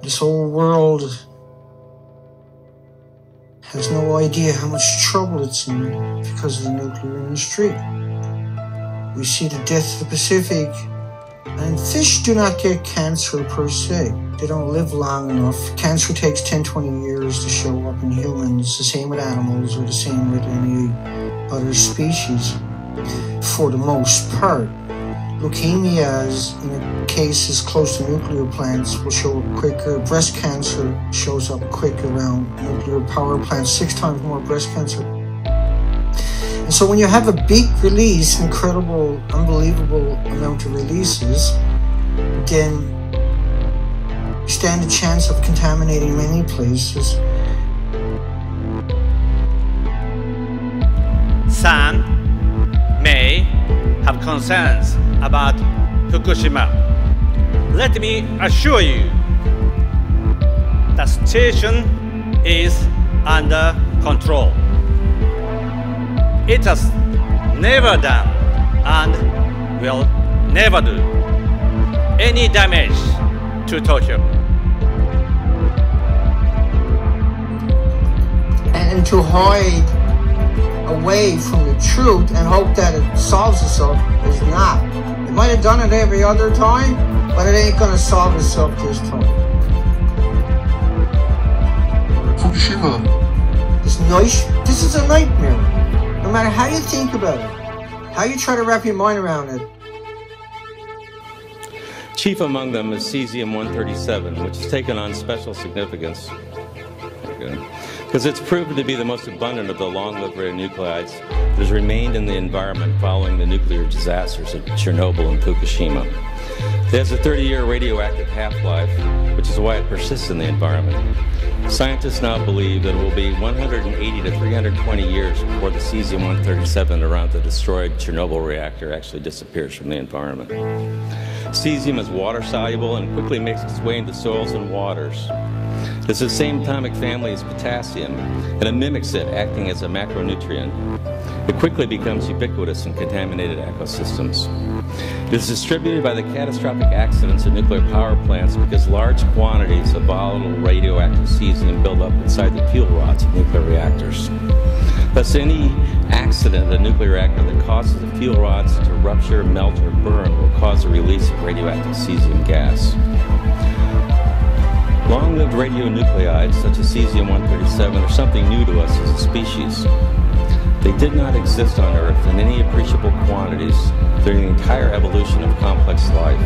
This whole world has no idea how much trouble it's in because of the nuclear industry. We see the death of the Pacific, and fish do not get cancer per se. They don't live long enough. Cancer takes 10-20 years to show up in humans, the same with animals or the same with any other species, for the most part. Leukemias, in cases close to nuclear plants, will show up quicker. Breast cancer shows up quick around nuclear power plants, 6 times more breast cancer. And so when you have a big release, incredible, unbelievable amount of releases, then you stand a chance of contaminating many places. Some may have concerns about Fukushima. Let me assure you, the situation is under control. It has never done and will never do any damage to Tokyo. And to hide away from the truth and hope that it solves itself is not. It might have done it every other time, but it ain't gonna solve itself this time. Fukushima. This is a nightmare. No matter how you think about it, how you try to wrap your mind around it. Chief among them is cesium-137, which has taken on special significance because it's proven to be the most abundant of the long-lived radionuclides that has remained in the environment following the nuclear disasters of Chernobyl and Fukushima. It has a 30-year radioactive half-life, which is why it persists in the environment. Scientists now believe that it will be 180 to 320 years before the cesium-137 around the destroyed Chernobyl reactor actually disappears from the environment. Cesium is water-soluble and quickly makes its way into soils and waters. It's the same atomic family as potassium, and it mimics it, acting as a macronutrient. It quickly becomes ubiquitous in contaminated ecosystems. It is distributed by the catastrophic accidents of nuclear power plants because large quantities of volatile radioactive cesium build up inside the fuel rods of nuclear reactors. Thus, any accident at a nuclear reactor that causes the fuel rods to rupture, melt, or burn will cause the release of radioactive cesium gas. Long-lived radionuclides, such as cesium-137, are something new to us as a species. They did not exist on Earth in any appreciable quantities during the entire evolution of complex life.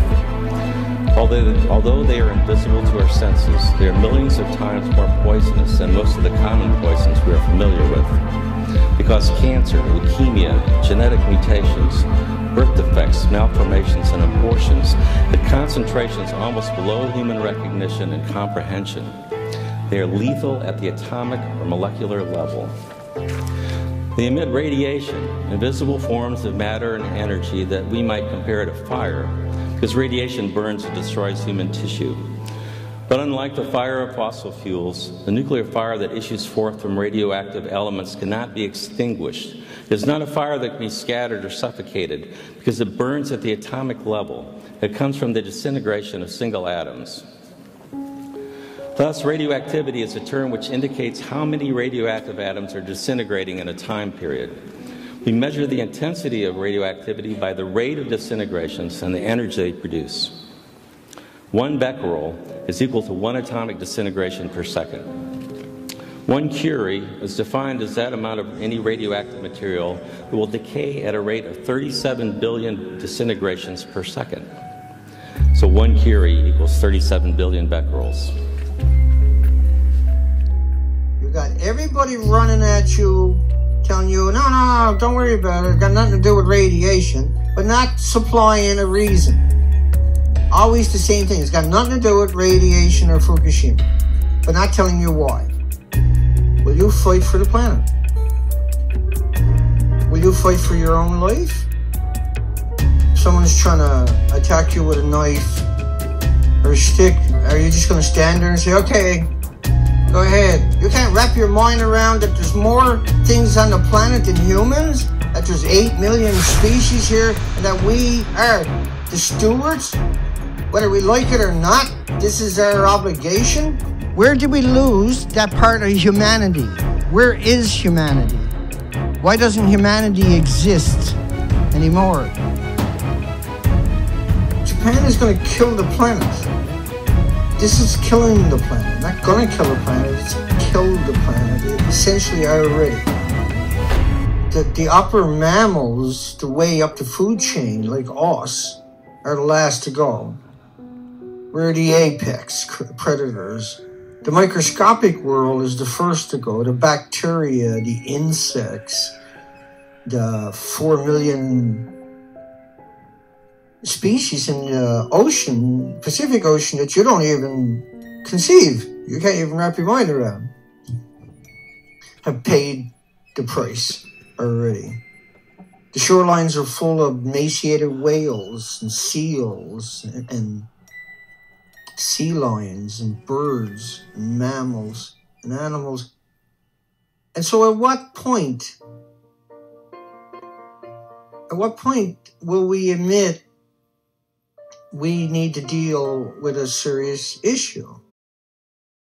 Although they are invisible to our senses, they are millions of times more poisonous than most of the common poisons we are familiar with. They cause cancer, leukemia, genetic mutations, birth defects, malformations, and abortions at concentrations almost below human recognition and comprehension. They are lethal at the atomic or molecular level. They emit radiation, invisible forms of matter and energy that we might compare to fire, because radiation burns and destroys human tissue. But unlike the fire of fossil fuels, the nuclear fire that issues forth from radioactive elements cannot be extinguished. It is not a fire that can be scattered or suffocated because it burns at the atomic level. It comes from the disintegration of single atoms. Thus, radioactivity is a term which indicates how many radioactive atoms are disintegrating in a time period. We measure the intensity of radioactivity by the rate of disintegrations and the energy they produce. 1 becquerel is equal to 1 atomic disintegration per second. 1 curie is defined as that amount of any radioactive material that will decay at a rate of 37 billion disintegrations per second. So 1 curie equals 37 billion becquerels. You got everybody running at you, telling you, no, don't worry about it. It's got nothing to do with radiation, but not supplying a reason. Always the same thing. It's got nothing to do with radiation or Fukushima, but not telling you why. Will you fight for the planet? Will you fight for your own life? Someone's trying to attack you with a knife or a stick. Are you just going to stand there and say, okay, go ahead? You can't wrap your mind around that there's more things on the planet than humans, that there's 8 million species here, and that we are the stewards Whether we like it or not, this is our obligation. Where did we lose that part of humanity? Where is humanity? Why doesn't humanity exist anymore? Japan is going to kill the planet. This is killing the planet. Not going to kill the planet, it's killed the planet. Essentially already. The upper mammals, the way up the food chain, like us, are the last to go. We're the apex predators. The microscopic world is the first to go. The bacteria, the insects, the 4 million species in the ocean, Pacific Ocean, that you don't even conceive. You can't even wrap your mind around. Have paid the price already. The shorelines are full of emaciated whales and seals and sea lions and birds and mammals and animals. And so at what point will we admit we need to deal with a serious issue?